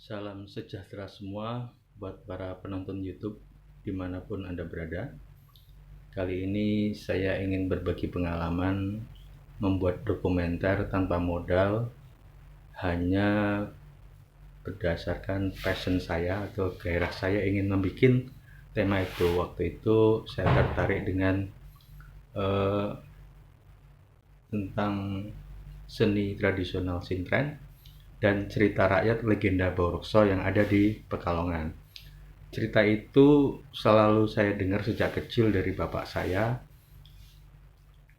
Salam sejahtera semua buat para penonton YouTube dimanapun Anda berada. Kali ini saya ingin berbagi pengalaman membuat dokumenter tanpa modal, hanya berdasarkan passion saya atau gairah saya ingin membuat tema itu. Waktu itu saya tertarik dengan eh, tentang seni tradisional Sintren dan cerita rakyat legenda Borokso yang ada di Pekalongan. Cerita itu selalu saya dengar sejak kecil dari bapak saya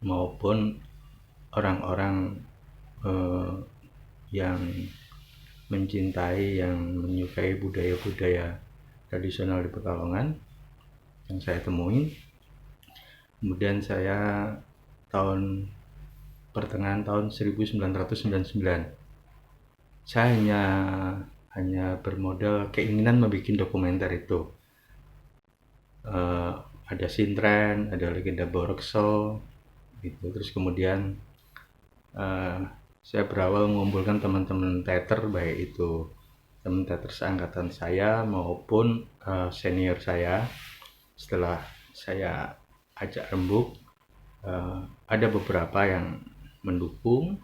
maupun orang-orang eh, yang mencintai, yang menyukai budaya-budaya tradisional di Pekalongan yang saya temuin. Kemudian saya tahun pertengahan tahun 1999 saya hanya bermodal keinginan membuat dokumenter itu. Ada Sintren, ada legenda Borokso, gitu. Terus kemudian saya berawal mengumpulkan teman-teman teater, baik itu teman teater seangkatan saya maupun senior saya. Setelah saya ajak rembuk, ada beberapa yang mendukung,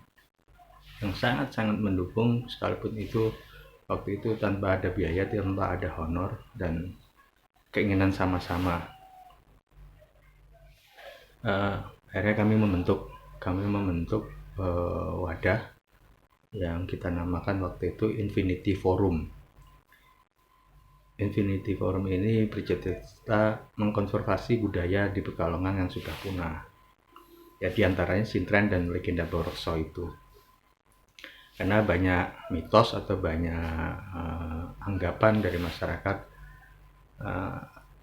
yang sangat-sangat mendukung, sekalipun itu waktu itu tanpa ada biaya, tanpa ada honor, dan keinginan sama-sama. Akhirnya kami membentuk wadah yang kita namakan waktu itu Infinity Forum. Infinity Forum ini bercita-cita mengkonservasi budaya di Pekalongan yang sudah punah. Ya, diantaranya Sintren dan legenda Borokso itu. Karena banyak mitos atau banyak anggapan dari masyarakat,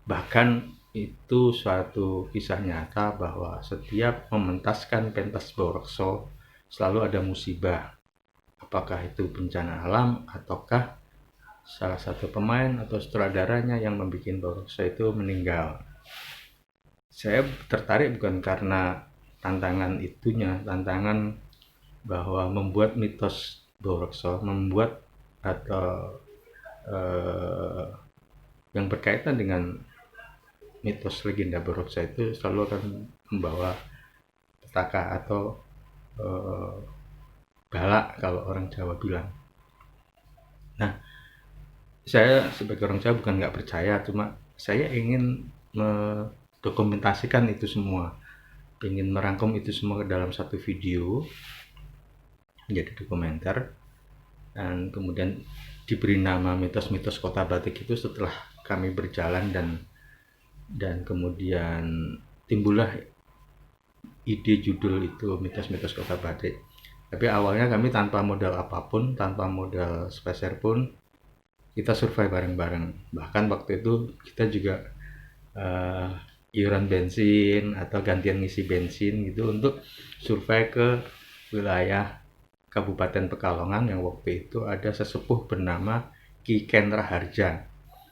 bahkan itu suatu kisah nyata bahwa setiap mementaskan pentas Borokso selalu ada musibah. Apakah itu bencana alam ataukah salah satu pemain atau sutradaranya yang membuat Borokso itu meninggal. Saya tertarik bukan karena tantangan itunya, tantangan bahwa membuat mitos Borokso, membuat atau yang berkaitan dengan mitos legenda Borokso itu selalu akan membawa petaka atau balak kalau orang Jawa bilang. Nah, saya sebagai orang Jawa bukan nggak percaya, cuma saya ingin mendokumentasikan itu semua, ingin merangkum itu semua ke dalam satu video menjadi dokumenter, dan kemudian diberi nama mitos-mitos Kota Batik itu setelah kami berjalan dan kemudian timbullah ide judul itu, mitos-mitos Kota Batik. Tapi awalnya kami tanpa modal apapun, tanpa modal speser pun, kita survei bareng-bareng. Bahkan waktu itu kita juga iuran bensin atau gantian ngisi bensin gitu untuk survei ke wilayah Kabupaten Pekalongan yang waktu itu ada sesepuh bernama Ki Ken Raharja.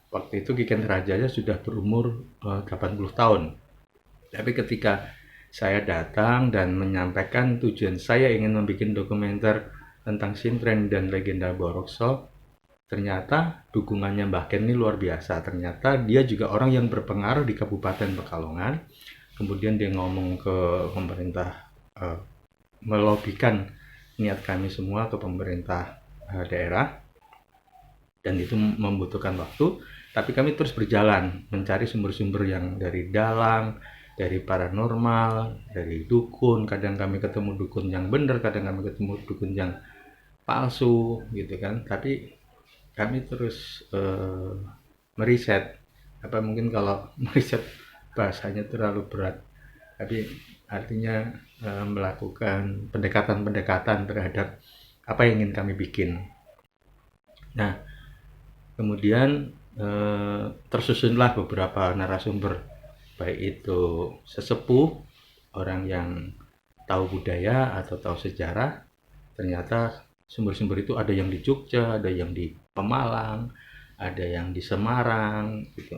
Waktu itu Ki Ken Raharja sudah berumur 80 tahun. Tapi ketika saya datang dan menyampaikan tujuan saya ingin membuat dokumenter tentang Sintren dan legenda Borokso, ternyata dukungannya Mbah Ken ini luar biasa. Ternyata dia juga orang yang berpengaruh di Kabupaten Pekalongan. Kemudian dia ngomong ke pemerintah, melobikan niat kami semua ke pemerintah daerah, dan itu membutuhkan waktu. Tapi kami terus berjalan mencari sumber-sumber yang dari dalang, dari paranormal, dari dukun. Kadang kami ketemu dukun yang benar, kadang kami ketemu dukun yang palsu gitu kan. Tapi kami terus meriset, apa mungkin kalau meriset bahasanya terlalu berat, tapi artinya melakukan pendekatan-pendekatan terhadap apa yang ingin kami bikin. Nah, kemudian tersusunlah beberapa narasumber, baik itu sesepuh, orang yang tahu budaya atau tahu sejarah. Ternyata sumber-sumber itu ada yang di Jogja, ada yang di Pemalang, ada yang di Semarang, gitu,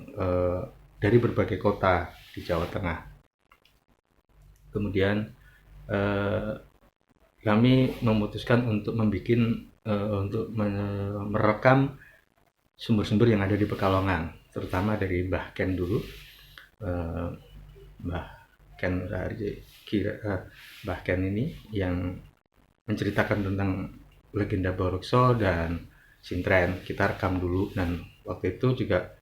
dari berbagai kota di Jawa Tengah. Kemudian kami memutuskan untuk merekam sumber-sumber yang ada di Pekalongan, terutama dari Mbah Ken dulu, eh, Mbah Ken Mbah Ken ini yang menceritakan tentang legenda Borokso dan Sintren. Kita rekam dulu, dan waktu itu juga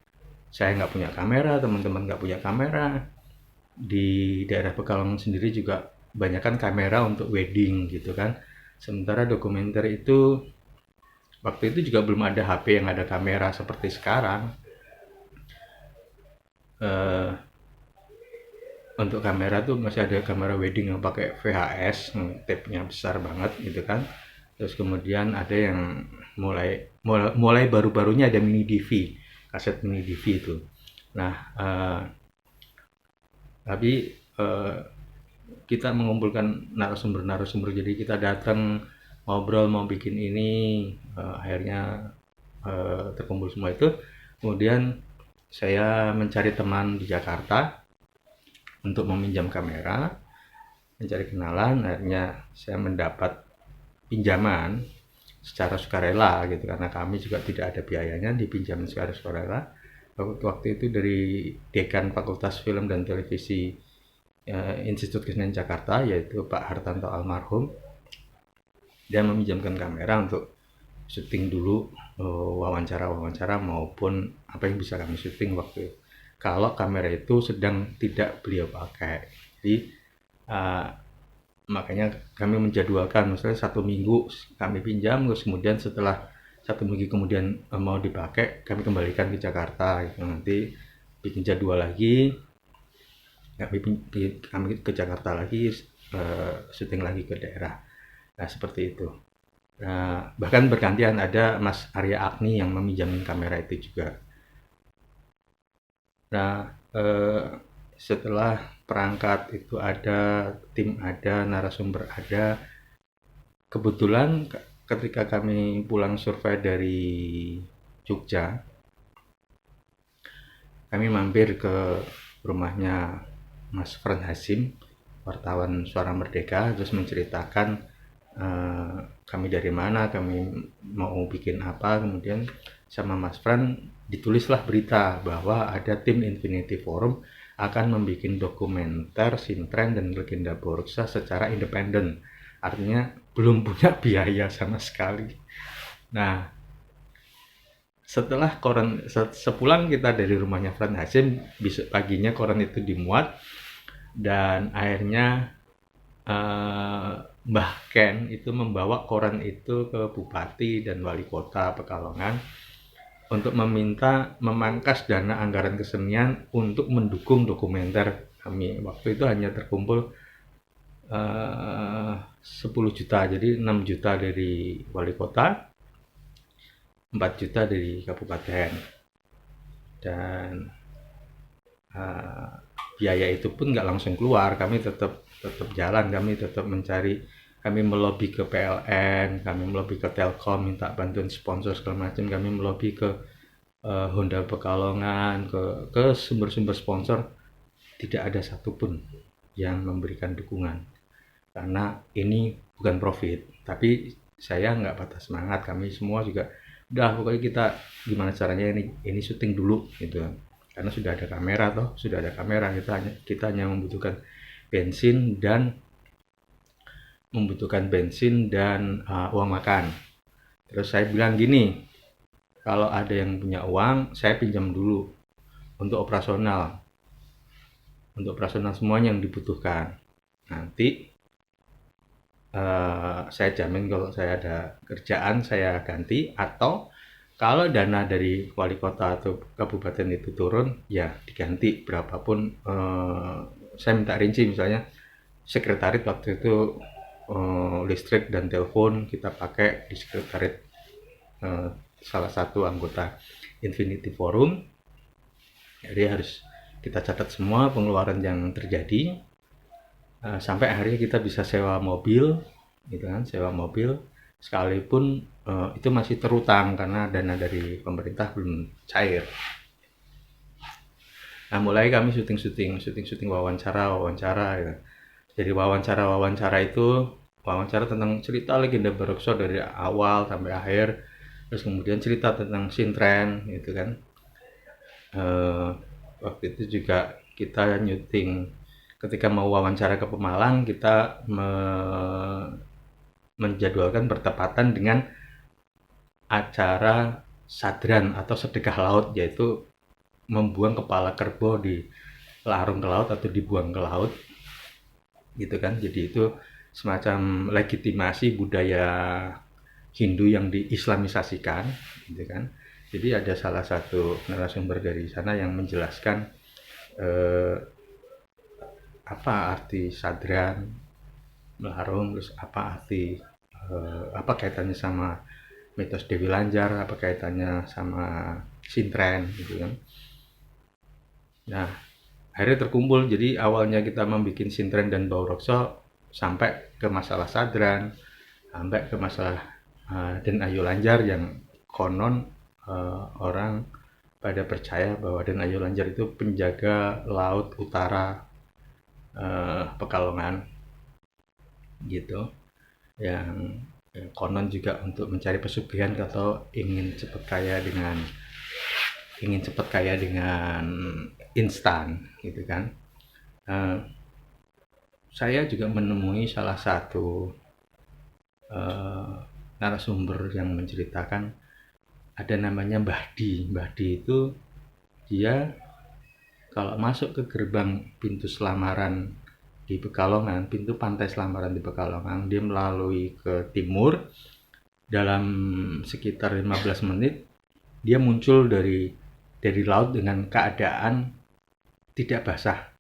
saya nggak punya kamera, teman-teman nggak punya kamera. Di daerah Pekalongan sendiri juga banyakkan kamera untuk wedding gitu kan. Sementara dokumenter itu waktu itu juga belum ada HP yang ada kamera seperti sekarang. Eh, untuk kamera tuh masih ada kamera wedding yang pakai VHS, tape-nya besar banget gitu kan. Terus kemudian ada yang mulai baru-barunya ada mini DV, kaset mini DV itu. Nah, tapi kita mengumpulkan narasumber-narasumber, jadi kita datang ngobrol mau bikin ini, akhirnya terkumpul semua itu. Kemudian saya mencari teman di Jakarta untuk meminjam kamera, mencari kenalan, akhirnya saya mendapat pinjaman secara sukarela gitu, karena kami juga tidak ada biayanya, dipinjam secara sukarela. Waktu itu dari Dekan Fakultas Film dan Televisi Institut Kesenian Jakarta, yaitu Pak Hartanto almarhum. Dia meminjamkan kamera untuk syuting dulu, wawancara-wawancara maupun apa yang bisa kami syuting waktu itu, kalau kamera itu sedang tidak beliau pakai. Jadi makanya kami menjadwalkan, misalnya 1 minggu kami pinjam, terus kemudian setelah 1 minggu kemudian mau dipakai, kami kembalikan ke Jakarta gitu. Nanti bikin jadwal lagi, kami ke Jakarta lagi, syuting lagi ke daerah. Nah, seperti itu. Nah, bahkan bergantian ada Mas Arya Agni yang meminjamin kamera itu juga. Nah, setelah perangkat itu ada, tim ada, narasumber ada, kebetulan ketika kami pulang survei dari Jogja, kami mampir ke rumahnya Mas Fran Hasim, wartawan Suara Merdeka, terus menceritakan kami dari mana, kami mau bikin apa. Kemudian sama Mas Fran ditulislah berita bahwa ada tim Infinity Forum akan membuat dokumenter Sintren dan Legenda Boroksa secara independen. Artinya belum punya biaya sama sekali. Nah, setelah koran, sepulang kita dari rumahnya Fran Hasim, besok paginya koran itu dimuat, dan akhirnya Mbah Ken itu membawa koran itu ke Bupati dan Wali Kota Pekalongan untuk meminta memangkas dana anggaran kesenian untuk mendukung dokumenter kami. Waktu itu hanya terkumpul 10 juta, jadi 6 juta dari Wali Kota, 4 juta dari Kabupaten, dan biaya itu pun nggak langsung keluar. Kami tetap jalan, kami tetap mencari, kami melobi ke PLN, kami melobi ke Telkom minta bantuan sponsor segala macam, kami melobi ke Honda Pekalongan, ke sumber-sumber sponsor. Tidak ada satupun yang memberikan dukungan, karena ini bukan profit. Tapi saya nggak patah semangat, kami semua juga udah, pokoknya kita gimana caranya ini syuting dulu gitu, karena sudah ada kamera, kita hanya membutuhkan bensin dan uang makan. Terus saya bilang gini, kalau ada yang punya uang, saya pinjam dulu untuk operasional semuanya yang dibutuhkan. Nanti saya jamin kalau saya ada kerjaan saya ganti, atau kalau dana dari wali kota atau kabupaten itu turun, ya diganti berapapun. Saya minta rinci, misalnya sekretariat waktu itu listrik dan telepon kita pakai di sekretariat salah satu anggota Infinity Forum. Jadi harus kita catat semua pengeluaran yang terjadi, sampai akhirnya kita bisa sewa mobil gitu kan, sekalipun itu masih terutang karena dana dari pemerintah belum cair. Nah, mulai kami syuting wawancara gitu. Jadi wawancara itu wawancara tentang cerita legenda Borokso dari awal sampai akhir, Terus kemudian cerita tentang sintren gitu kan. Waktu itu juga kita nyuting ketika mau wawancara ke Pemalang, kita menjadwalkan bertepatan dengan acara sadran atau sedekah laut, yaitu membuang kepala kerbau di larung ke laut atau dibuang ke laut gitu kan. Jadi itu semacam legitimasi budaya Hindu yang diislamisasikan gitu kan. Jadi ada salah satu narasumber dari sana yang menjelaskan eh, apa arti sadran, larung, terus apa arti apa kaitannya sama mitos Dewi Lanjar, apa kaitannya sama sintren gitu kan. Nah, akhirnya terkumpul. Jadi awalnya kita membuat sintren dan baurokso sampai ke masalah sadran, sampai ke masalah Den Ayu Lanjar yang konon orang pada percaya bahwa Den Ayu Lanjar itu penjaga laut utara Pekalongan gitu, yang konon juga untuk mencari pesugihan atau ingin cepat kaya dengan instan gitu kan. Uh, saya juga menemui salah satu uh, narasumber yang menceritakan ada namanya Mbah Di. Mbah Di itu dia kalau masuk ke gerbang pintu Selamaran di Pekalongan, pintu pantai Selamaran di Pekalongan, dia melalui ke timur dalam sekitar 15 menit dia muncul dari laut dengan keadaan tidak basah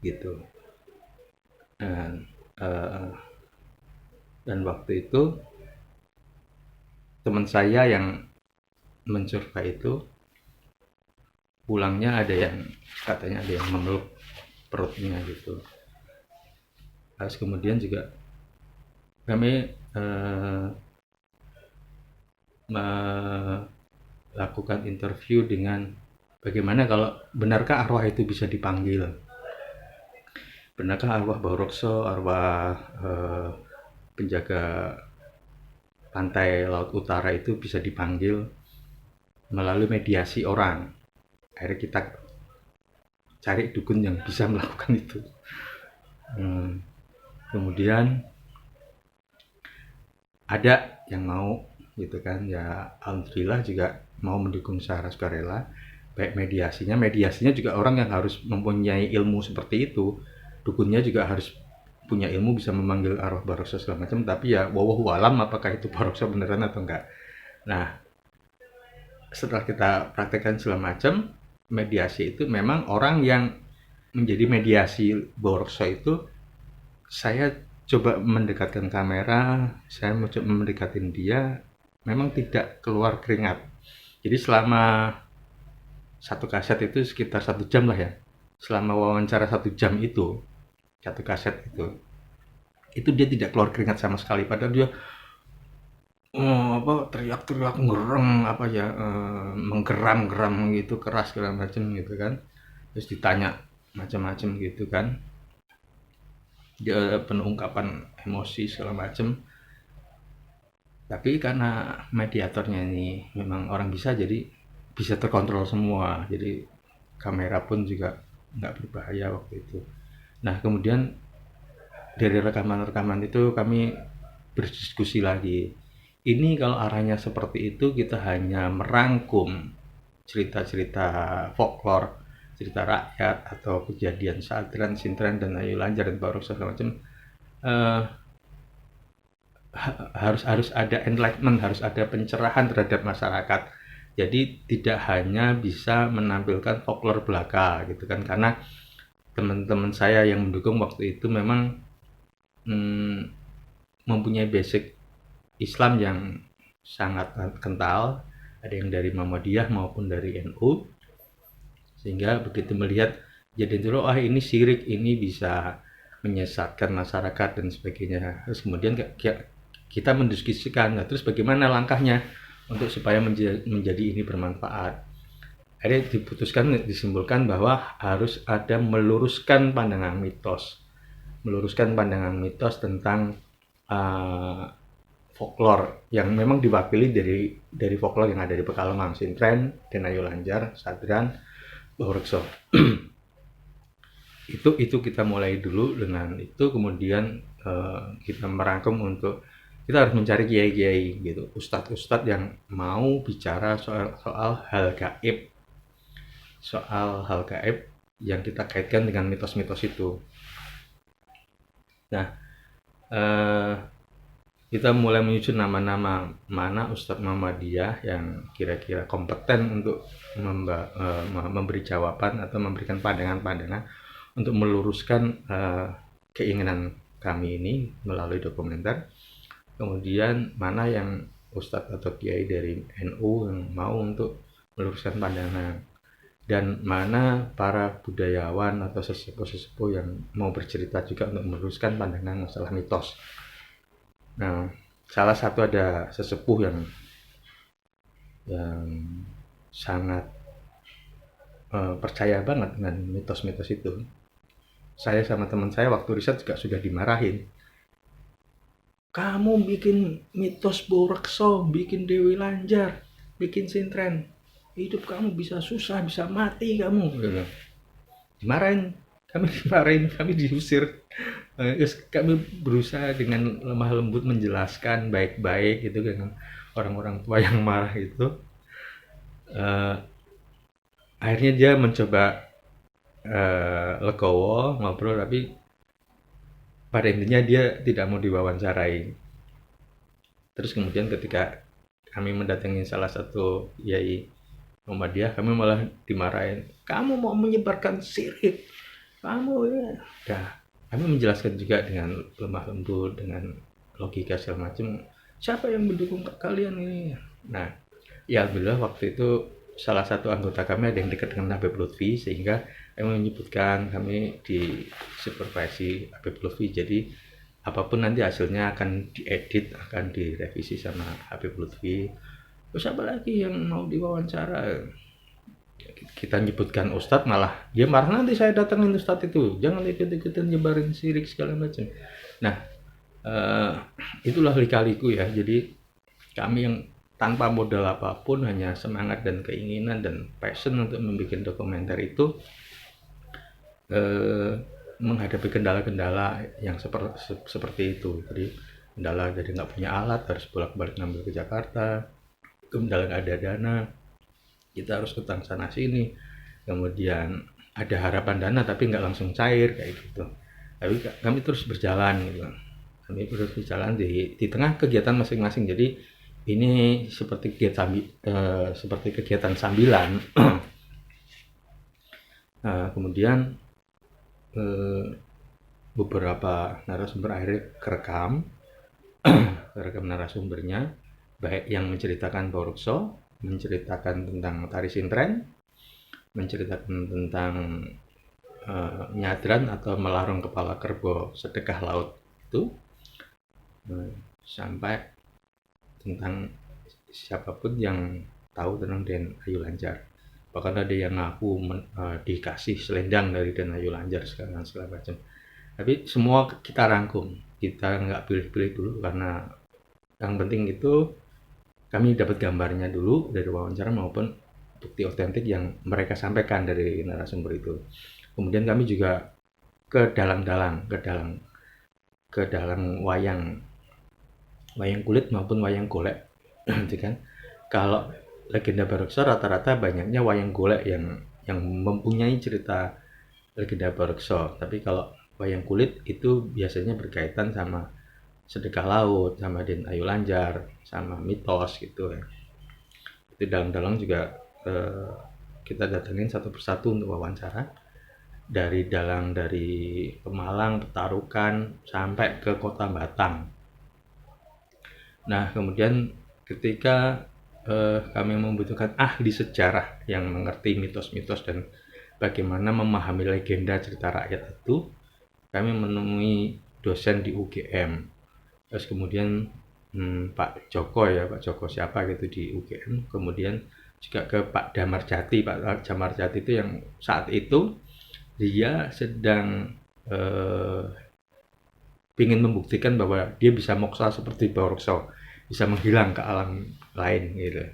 gitu. Dan, uh, dan waktu itu teman saya yang mensurvey itu pulangnya ada yang katanya ada yang memeluk perutnya gitu. Terus kemudian juga kami melakukan interview dengan bagaimana kalau benarkah arwah itu bisa dipanggil, benarkah arwah Baurokso, arwah penjaga pantai laut utara itu bisa dipanggil melalui mediasi orang. Akhirnya kita cari dukun yang bisa melakukan itu. Kemudian ada yang mau gitu kan, ya alhamdulillah juga mau mendukung secara sukarela. Baik mediasinya juga orang yang harus mempunyai ilmu seperti itu. Dukunnya juga harus punya ilmu bisa memanggil arwah baroksa segala macam, tapi ya wallahu alam apakah itu baroksa beneran atau enggak. Nah, setelah kita praktekkan segala macam, mediasi itu memang orang yang menjadi mediasi baroksa itu saya coba mendekatkan kamera, saya mencoba mendekatin dia, memang tidak keluar keringat. Jadi selama satu kaset itu sekitar 1 jam lah ya. Selama wawancara 1 jam itu, satu kaset itu dia tidak keluar keringat sama sekali. Padahal dia apa teriak-teriak ngereng apa ya menggeram-geram gitu keras segala macam gitu kan. Terus ditanya macam-macam gitu kan. Dia penuh ungkapan emosi segala macam. Tapi karena mediatornya ini memang orang jadi bisa terkontrol semua. Jadi kamera pun juga nggak berbahaya waktu itu. Nah kemudian dari rekaman-rekaman itu kami berdiskusi lagi. Ini kalau arahnya seperti itu kita hanya merangkum cerita-cerita folklore, cerita rakyat atau kejadian sadran, sintren dan ayu lanjar dan barok segala macam. Uh, harus ada enlightenment, harus ada pencerahan terhadap masyarakat. Jadi tidak hanya bisa menampilkan folklore belaka gitu kan, karena teman-teman saya yang mendukung waktu itu memang mempunyai basic Islam yang sangat kental, ada yang dari Muhammadiyah maupun dari NU, sehingga begitu melihat jadi itu ini syirik, ini bisa menyesatkan masyarakat dan sebagainya. Terus kemudian kita mendiskusikan, nah, terus bagaimana langkahnya untuk supaya menjadi ini bermanfaat. Akhirnya disimpulkan bahwa harus ada meluruskan pandangan mitos tentang folklore yang memang diwakili dari folklore yang ada di Pekalongan, Sintren, Denayu Lanjar, Sadran, Baurekso. itu kita mulai dulu dengan itu, kemudian kita merangkum untuk kita harus mencari kiai-kiai gitu, ustadz-ustadz yang mau bicara soal hal gaib yang kita kaitkan dengan mitos-mitos itu. Nah, eh, kita mulai menyusun nama-nama mana Ustadz Muhammadiyah yang kira-kira kompeten untuk memberi jawaban atau memberikan pandangan-pandangan untuk meluruskan keinginan kami ini melalui dokumenter. Kemudian mana yang Ustadz atau Kiai dari NU yang mau untuk meluruskan pandangan, dan mana para budayawan atau sesepuh-sesepuh yang mau bercerita juga untuk meluruskan pandangan masalah mitos. Nah, salah satu ada sesepuh yang sangat percaya banget dengan mitos-mitos itu. Saya sama teman saya waktu riset juga sudah dimarahin. Kamu bikin mitos Baurekso, bikin Dewi Lanjar, bikin Sintren, hidup kamu bisa susah, bisa mati kamu. Dimarahin, kami diusir. Kami berusaha dengan lemah lembut menjelaskan baik-baik gitu dengan orang-orang tua yang marah itu. Akhirnya dia mencoba legowo ngobrol, tapi pada intinya dia tidak mau diwawancarai. Terus kemudian ketika kami mendatangi salah satu Yai Muhammadiyah, kami malah dimarahin. Kamu mau menyebarkan syirik, kamu ya. Kami menjelaskan juga dengan lemah lembut, dengan logika segala macam. Siapa yang mendukung kalian ini? Nah, ya alhamdulillah waktu itu salah satu anggota kami ada yang dekat dengan Habib Lutfi, sehingga kami menyebutkan kami di supervisi Habib Lutfi. Jadi apapun nanti hasilnya akan diedit, akan direvisi sama Habib Lutfi. Terus apa lagi yang mau diwawancara? Kita nyebutkan Ustadz, malah dia marah, nanti saya datangin Ustadz itu, jangan ikut-ikutan nyebarin sirik segala macam. Nah, itulah lika-liku ya. Jadi kami yang tanpa modal apapun, hanya semangat dan keinginan dan passion untuk membuat dokumenter itu, menghadapi kendala-kendala yang seperti itu. Jadi kendala dari nggak punya alat, harus bolak-balik ngambil ke Jakarta, kendala nggak ada dana, kita harus utang sana sini, kemudian ada harapan dana tapi nggak langsung cair kayak gitu. Tapi kami terus berjalan gitu, kami terus berjalan di tengah kegiatan masing-masing. Jadi ini seperti kegiatan sambilan. Nah, kemudian beberapa narasumber akhirnya kerekam narasumbernya, baik yang menceritakan Baurekso, menceritakan tentang tari Sintren, menceritakan tentang nyadran atau melarung kepala kerbau sedekah laut itu, sampai tentang siapapun yang tahu tentang Den Ayu Lanjar. Bahkan ada yang ngaku dikasih selendang dari Den Ayu Lanjar segala macam. Tapi semua kita rangkum, kita nggak pilih-pilih dulu, karena yang penting itu kami dapat gambarnya dulu dari wawancara maupun bukti otentik yang mereka sampaikan dari narasumber itu. Kemudian kami juga ke dalang wayang kulit maupun wayang golek. Kan kalau legenda Baurekso rata-rata banyaknya wayang golek yang mempunyai cerita legenda Baurekso, tapi kalau wayang kulit itu biasanya berkaitan sama sedekah laut, sama Den Ayu Lanjar, sama mitos gitu ya. Itu dalang-dalang juga kita datengin satu persatu untuk wawancara, dari dalang dari Pemalang, Petarukan, sampai ke Kota Batang. Nah, kemudian ketika kami membutuhkan ahli sejarah yang mengerti mitos-mitos dan bagaimana memahami legenda cerita rakyat itu, kami menemui dosen di UGM. Terus kemudian Pak Joko siapa gitu di UGM, kemudian juga ke Pak Damarjati. Pak Damarjati itu yang saat itu dia sedang ingin membuktikan bahwa dia bisa moksa seperti Baurekso. bisa menghilang ke alam lain gitu.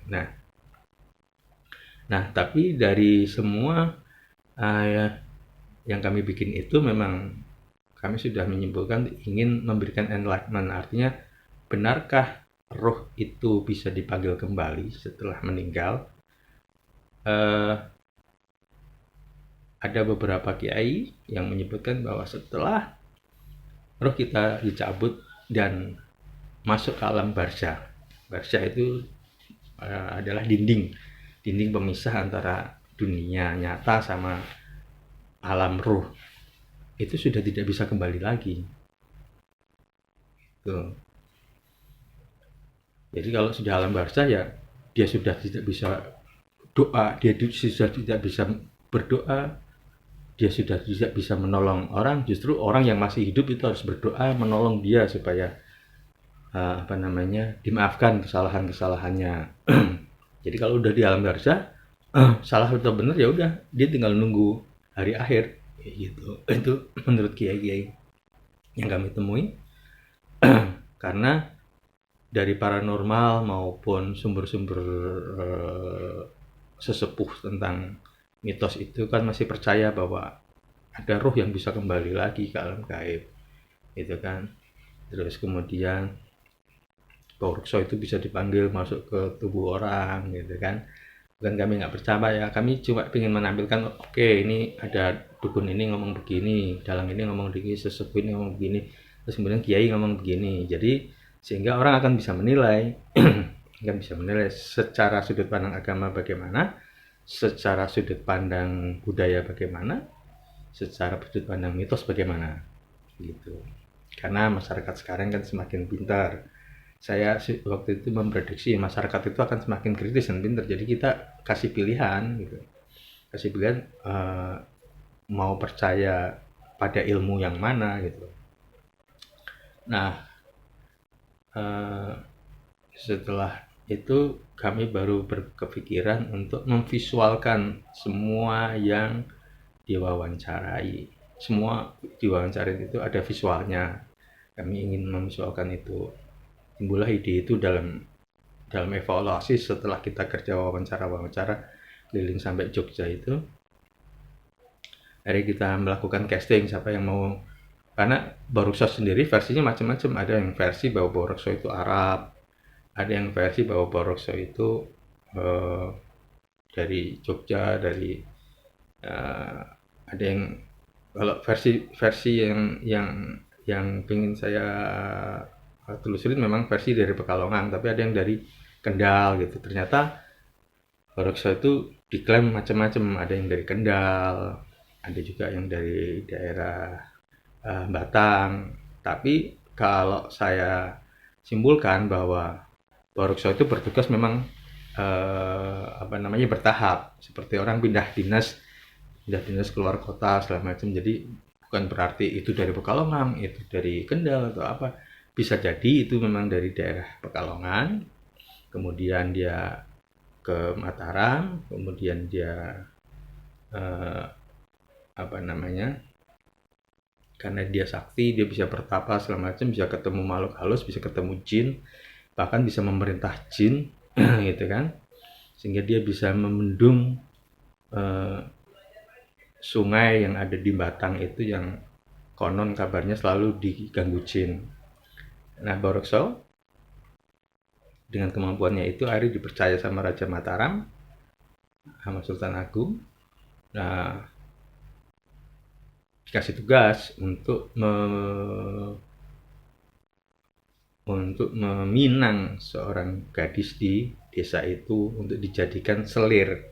Nah tapi dari semua yang kami bikin itu memang kami sudah menyimpulkan ingin memberikan enlightenment, artinya benarkah roh itu bisa dipanggil kembali setelah meninggal? Ada beberapa kiai yang menyebutkan bahwa setelah roh kita dicabut dan masuk ke alam barzah. Barzah itu adalah dinding pemisah antara dunia nyata sama alam ruh. Itu sudah tidak bisa kembali lagi. Tuh. Jadi kalau sudah alam barzah ya dia sudah tidak bisa doa, dia sudah tidak bisa berdoa, dia sudah tidak bisa menolong orang. Justru orang yang masih hidup itu harus berdoa menolong dia supaya dimaafkan kesalahan-kesalahannya. Jadi kalau udah di alam barzah salah atau benar ya udah dia tinggal nunggu hari akhir gitu. Itu menurut kiai-kiai yang kami temui. Karena dari paranormal maupun sumber-sumber sesepuh tentang mitos itu kan masih percaya bahwa ada roh yang bisa kembali lagi ke alam gaib gitu kan. Terus kemudian Borokso itu bisa dipanggil masuk ke tubuh orang gitu kan. Bukan kami nggak percaya ya, kami cuma ingin menampilkan oke, ini ada dukun ini ngomong begini, dalang ini ngomong begini, sesepuh ini ngomong begini, terus kemudian kiai ngomong begini. Jadi sehingga orang akan bisa menilai akan bisa menilai secara sudut pandang agama bagaimana, secara sudut pandang budaya bagaimana, secara sudut pandang mitos bagaimana gitu. Karena masyarakat sekarang kan semakin pintar. Saya waktu itu memprediksi masyarakat itu akan semakin kritis dan pintar. Jadi kita kasih pilihan gitu. Kasih pilihan mau percaya pada ilmu yang mana gitu. Nah, setelah itu kami baru berkepikiran untuk memvisualkan semua yang diwawancarai. Semua diwawancarai itu ada visualnya. Kami ingin memvisualkan itu. Timbullah ide itu dalam evaluasi setelah kita kerja wawancara keliling sampai Jogja itu. Hari kita melakukan casting siapa yang mau, karena Borokso sendiri versinya macam-macam. Ada yang versi bahwa Borokso itu Arab, ada yang versi bahwa Borokso itu dari Jogja, dari ada yang kalau versi yang ingin saya telusurin memang versi dari Pekalongan, tapi ada yang dari Kendal gitu. Ternyata Borokso itu diklaim macam-macam, ada yang dari Kendal, ada juga yang dari daerah Batang. Tapi kalau saya simpulkan bahwa Borokso itu bertugas memang bertahap, seperti orang pindah dinas keluar kota segala macam. Jadi bukan berarti itu dari Pekalongan, itu dari Kendal atau apa. Bisa jadi itu memang dari daerah Pekalongan, kemudian dia ke Mataram, kemudian dia karena dia sakti, dia bisa bertapa segala macam, bisa ketemu makhluk halus, bisa ketemu jin, bahkan bisa memerintah jin gitu kan, sehingga dia bisa memendung sungai yang ada di Batang itu yang konon kabarnya selalu diganggu jin. Nah, Borokso dengan kemampuannya itu akhirnya dipercaya sama Raja Mataram, sama Sultan Agung. Nah, dikasih tugas untuk meminang seorang gadis di desa itu untuk dijadikan selir.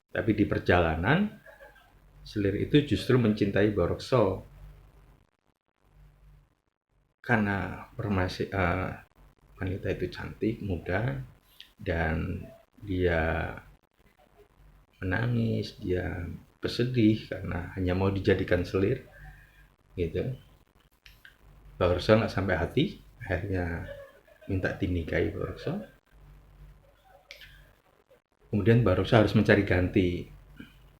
Tapi di perjalanan selir itu justru mencintai Borokso karena wanita itu cantik, muda, dan dia menangis, dia bersedih karena hanya mau dijadikan selir gitu. Borokso nggak sampai hati, akhirnya minta dinikahi Borokso. Kemudian Borokso harus mencari ganti.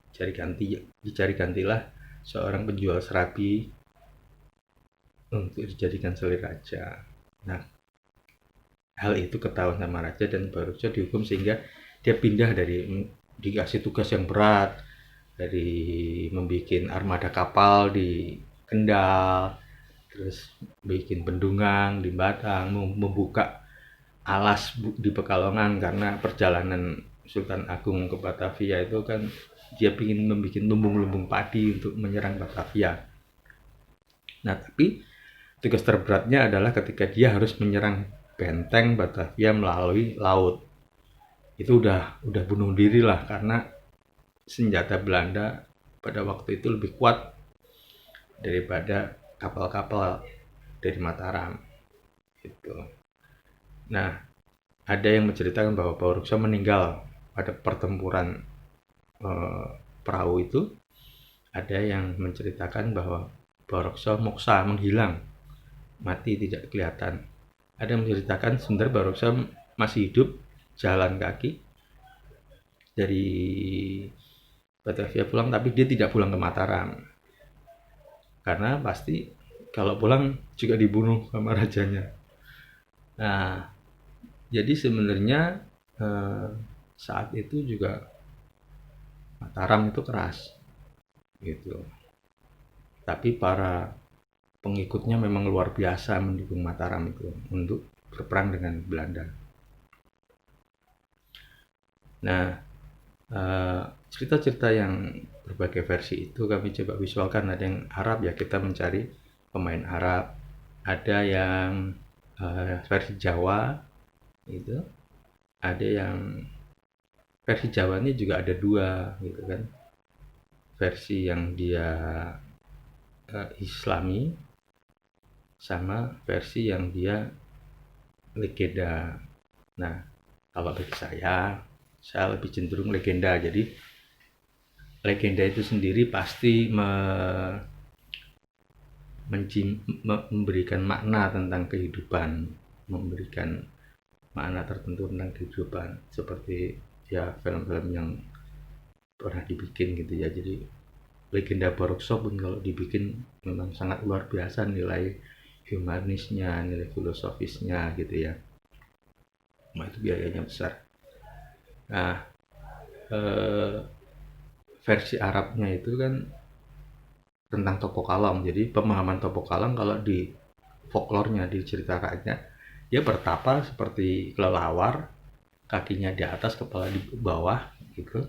Dicari gantilah seorang penjual serabi untuk dijadikan selir raja. Nah, hal itu ketahuan sama raja dan Baruksa dihukum sehingga dia pindah dari dikasih tugas yang berat dari membuat armada kapal di Kendal, terus bikin bendungan di Batang, membuka alas di Pekalongan karena perjalanan Sultan Agung ke Batavia itu kan dia ingin membuat lumbung-lumbung padi untuk menyerang Batavia. Nah, tapi tugas terberatnya adalah ketika dia harus menyerang benteng Batavia melalui laut. Itu udah bunuh diri lah karena senjata Belanda pada waktu itu lebih kuat daripada kapal-kapal dari Mataram. Gitu. Nah, ada yang menceritakan bahwa Baruksa meninggal pada pertempuran perahu itu. Ada yang menceritakan bahwa Baruksa moksa, menghilang, mati tidak kelihatan. Ada yang menceritakan sebenarnya Baruksa masih hidup, jalan kaki dari Batavia pulang, tapi dia tidak pulang ke Mataram karena pasti kalau pulang juga dibunuh sama rajanya. Nah, jadi sebenarnya saat itu juga Mataram itu keras gitu, tapi para pengikutnya memang luar biasa mendukung Mataram itu untuk berperang dengan Belanda. Nah, cerita-cerita yang berbagai versi itu kami coba visualkan. Ada yang Arab, ya kita mencari pemain Arab. Ada yang versi Jawa gitu. Ada yang versi Jawanya juga ada dua gitu kan. Versi yang dia Islami sama versi yang dia legenda. Nah, kalau bagi saya lebih cenderung legenda. Jadi legenda itu sendiri pasti memberikan makna tentang kehidupan, memberikan makna tertentu tentang kehidupan, seperti ya film-film yang pernah dibikin gitu ya. Jadi legenda Baruksa pun kalau dibikin memang sangat luar biasa nilai humanisnya, nilai filosofisnya gitu ya. Nah, itu biayanya besar. Nah, versi Arabnya itu kan tentang Topo Kalong. Jadi pemahaman Topo Kalong kalau di folklornya, di cerita rakyatnya, dia bertapa seperti kelelawar, kakinya di atas, kepala di bawah gitu.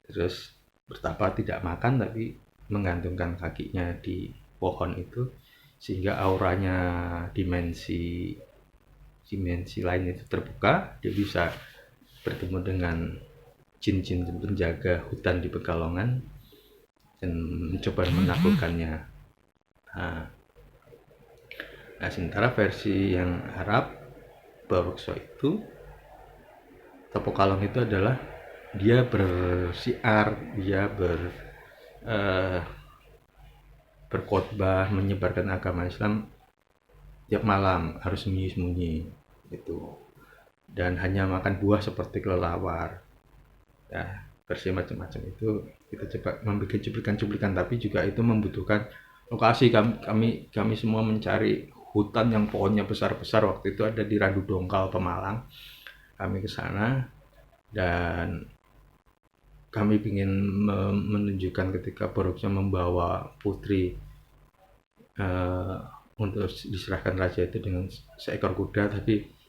Terus bertapa tidak makan tapi menggantungkan kakinya di pohon itu sehingga auranya dimensi lain itu terbuka, dia bisa bertemu dengan jin-jin penjaga hutan di Pekalongan dan mencoba menaklukkannya. Nah, sementara versi yang Arab, Baruksa itu, Topo Kalong itu adalah dia bersiar, dia berkhotbah, menyebarkan agama Islam tiap malam, harus sembunyi-sembunyi gitu. Dan hanya makan buah seperti kelelawar. Nah, versi macam-macam itu kita coba membuat cuplikan-cuplikan, tapi juga itu membutuhkan lokasi. Kami semua mencari hutan yang pohonnya besar-besar. Waktu itu ada di Randu Dongkal, Pemalang. Kami ke sana dan kami ingin menunjukkan ketika Baruksa membawa putri untuk diserahkan raja itu dengan seekor kuda, tapi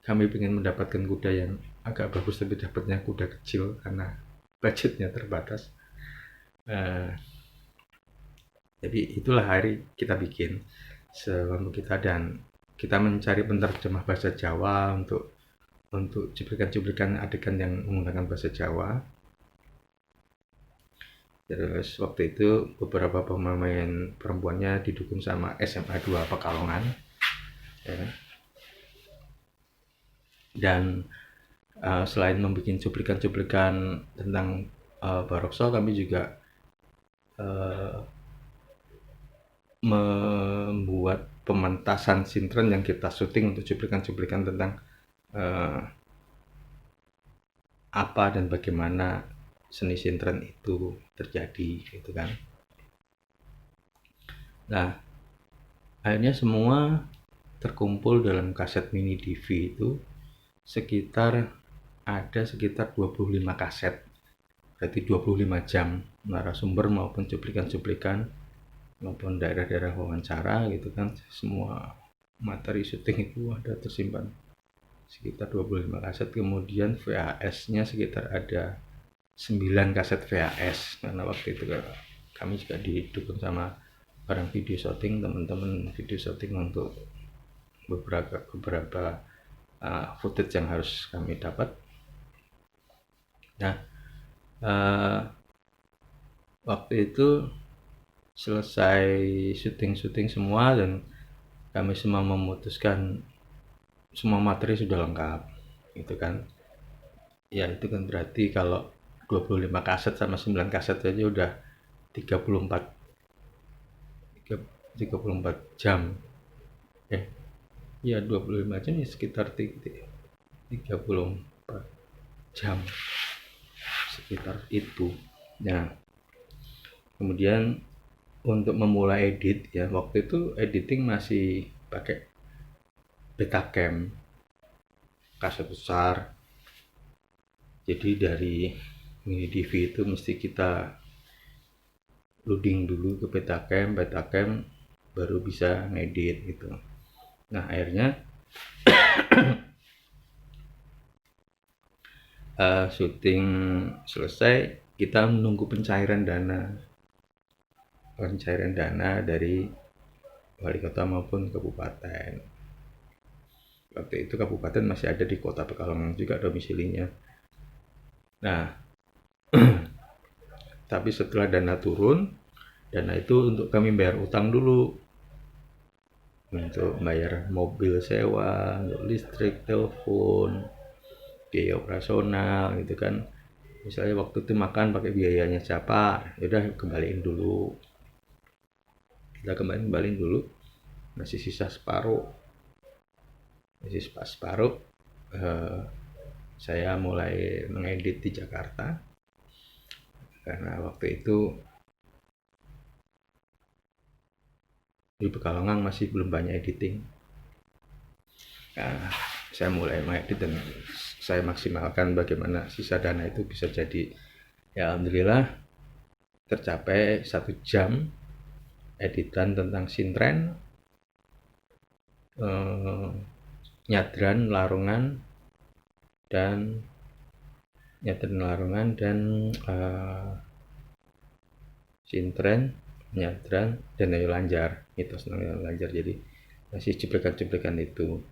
kami ingin mendapatkan kuda yang agak bagus, tapi dapatnya kuda kecil karena budgetnya terbatas. Jadi itulah hari kita bikin semampu kita, dan kita mencari penerjemah bahasa Jawa untuk cuplikan-cuplikan adegan yang menggunakan bahasa Jawa. Terus waktu itu beberapa pemain perempuannya didukung sama SMA 2 Pekalongan ya. Dan selain membuat cuplikan-cuplikan tentang Baruksa, kami juga membuat pementasan sintren yang kita syuting untuk cuplikan-cuplikan tentang apa dan bagaimana seni sintren itu terjadi gitu kan. Nah, akhirnya semua terkumpul dalam kaset mini DV itu sekitar 25 kaset, berarti 25 jam narasumber maupun cuplikan-cuplikan maupun daerah-daerah wawancara gitu kan, semua materi syuting itu ada tersimpan sekitar 25 kaset. Kemudian VHS-nya sekitar ada 9 kaset VHS, karena waktu itu kami juga didukung sama orang video shooting, teman-teman video shooting untuk beberapa footage yang harus kami dapat. Nah, waktu itu selesai syuting semua dan kami semua memutuskan semua materi sudah lengkap gitu kan. Ya itu kan berarti kalau 25 kaset sama 9 kaset aja udah 34 jam. Ya 25 jam ya sekitar 34 jam sekitar itu. Nah, kemudian untuk memulai edit ya, waktu itu editing masih pakai Betacam kaset besar. Jadi dari mini DV itu mesti kita loading dulu ke Betacam baru bisa ngedit gitu. Nah, akhirnya syuting selesai, kita menunggu pencairan dana dari wali kota maupun kabupaten. Waktu itu kabupaten masih ada di kota Pekalongan juga domisilinya. Nah, tapi setelah dana turun, dana itu untuk kami bayar utang dulu, untuk bayar mobil sewa, untuk listrik, telepon, biaya operasional gitu kan. Misalnya waktu itu makan pakai biayanya siapa, yaudah kembaliin dulu. Kita kembaliin dulu, masih sisa separuh. Saya mulai mengedit di Jakarta karena waktu itu di Pekalongan masih belum banyak editing. Nah, saya mulai mengedit dan saya maksimalkan bagaimana sisa dana itu bisa jadi, ya alhamdulillah tercapai 1 jam editan tentang sintren, nyadran Larungan dan sintren, nyadran dan Ayu Lanjar, mitos Ayu Lanjar. Jadi masih cuplikan-cuplikan itu.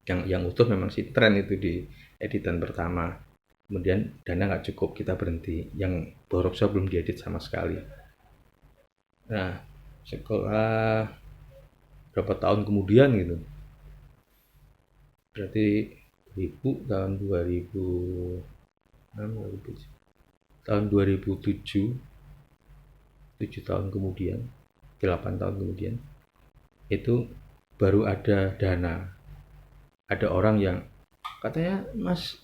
Yang utuh memang sintren itu di editan pertama. Kemudian dana nggak cukup, kita berhenti. Yang Borokso belum diedit sama sekali. Nah, setelah berapa tahun kemudian gitu, berarti tahun 2007, 7 tahun kemudian, 8 tahun kemudian, itu baru ada dana. Ada orang yang katanya, Mas,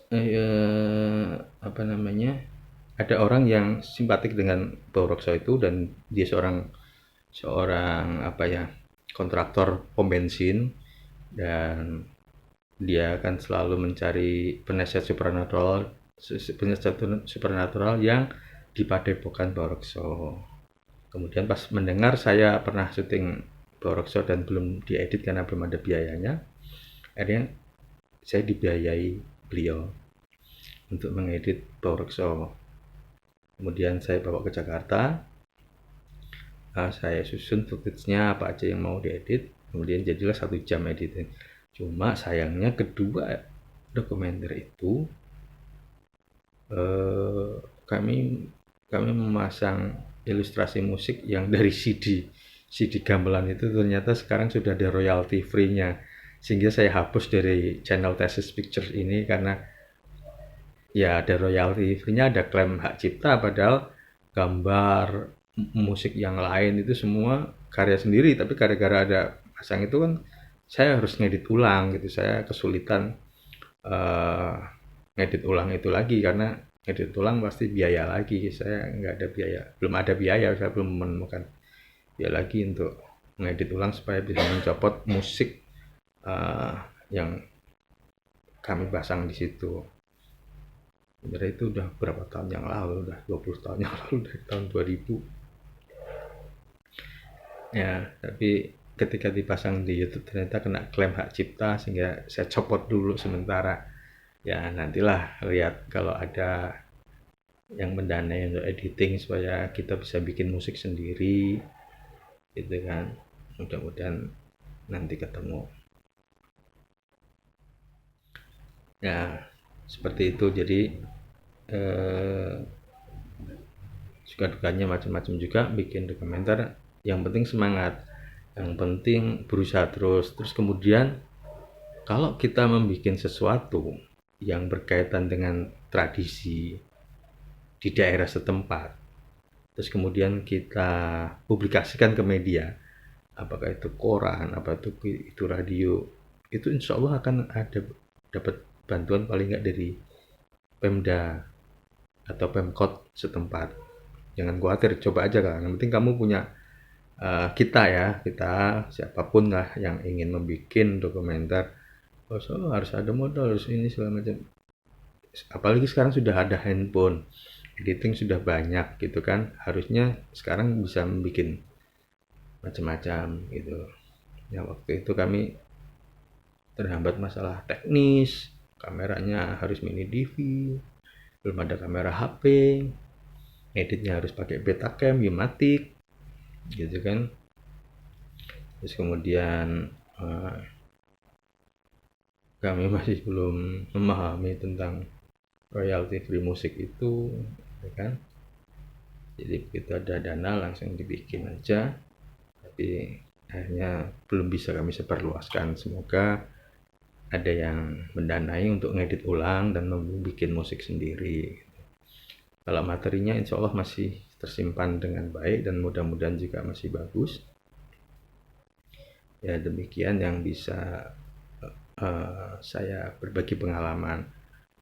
ada orang yang simpatik dengan Borokso itu dan dia seorang kontraktor pom bensin, dan dia akan selalu mencari penasihat supernatural yang dipadepokan Borokso. Kemudian pas mendengar saya pernah syuting Borokso dan belum diedit karena belum ada biayanya, akhirnya saya dibiayai beliau untuk mengedit Borokso. Kemudian saya bawa ke Jakarta, saya susun footage-nya apa aja yang mau diedit, kemudian jadilah 1 jam editing. Cuma sayangnya kedua dokumenter itu kami memasang ilustrasi musik yang dari CD gamelan itu ternyata sekarang sudah ada royalty free-nya, sehingga saya hapus dari channel Thesis Pictures ini karena ya ada royalty free-nya, ada klaim hak cipta, padahal gambar musik yang lain itu semua karya sendiri, tapi gara-gara ada pasang itu kan saya harus ngedit ulang gitu. Saya kesulitan ngedit ulang itu lagi karena ngedit ulang pasti biaya lagi. Saya belum ada biaya, saya belum menemukan biaya lagi untuk mengedit ulang supaya bisa mencopot musik yang kami pasang di situ. Sebenarnya itu udah berapa tahun yang lalu, udah 20 tahun yang lalu, dari tahun 2000. Ya, tapi ketika dipasang di YouTube ternyata kena klaim hak cipta sehingga saya copot dulu sementara. Ya, nantilah lihat kalau ada yang mendanai untuk editing supaya kita bisa bikin musik sendiri gitu kan. Mudah-mudahan nanti ketemu. Ya, seperti itu. Jadi suka dukanya macam-macam juga bikin dokumenter. Yang penting semangat, yang penting berusaha terus kemudian kalau kita membuat sesuatu yang berkaitan dengan tradisi di daerah setempat, terus kemudian kita publikasikan ke media, apakah itu koran, apa itu radio, itu insya Allah akan ada dapat bantuan paling nggak dari Pemda atau Pemkot setempat. Jangan khawatir, coba aja kan. Yang penting kamu punya kita siapapun lah yang ingin membuat dokumenter, harus ada modal, harus ini segala macam. Apalagi sekarang sudah ada handphone, editing sudah banyak gitu kan. Harusnya sekarang bisa membuat macam-macam gitu. Ya waktu itu kami terhambat masalah teknis, kameranya harus mini DV, belum ada kamera HP, editnya harus pakai Betacam, Gimatic gitu kan. Terus kemudian kami masih belum memahami tentang royalty free musik itu ya kan. Jadi begitu ada dana langsung dibikin aja, tapi akhirnya belum bisa kami sebarluaskan. Semoga ada yang mendanai untuk ngedit ulang dan membuat musik sendiri. Kalau materinya insya Allah masih tersimpan dengan baik dan mudah-mudahan juga masih bagus. Ya demikian yang bisa saya berbagi pengalaman,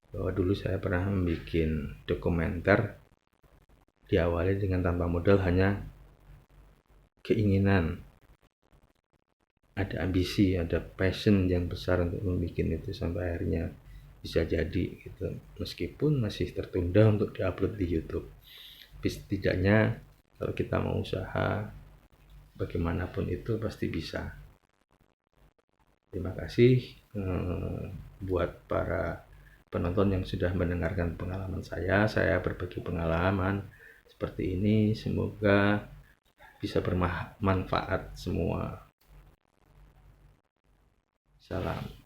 bahwa dulu saya pernah membuat dokumenter diawali dengan tanpa modal, hanya keinginan, ada ambisi, ada passion yang besar untuk membuat itu sampai akhirnya bisa jadi gitu. Meskipun masih tertunda untuk diupload di YouTube, tapi setidaknya kalau kita mau usaha bagaimanapun itu pasti bisa. Terima kasih buat para penonton yang sudah mendengarkan pengalaman saya. Saya berbagi pengalaman seperti ini, semoga bisa bermanfaat semua. Salam.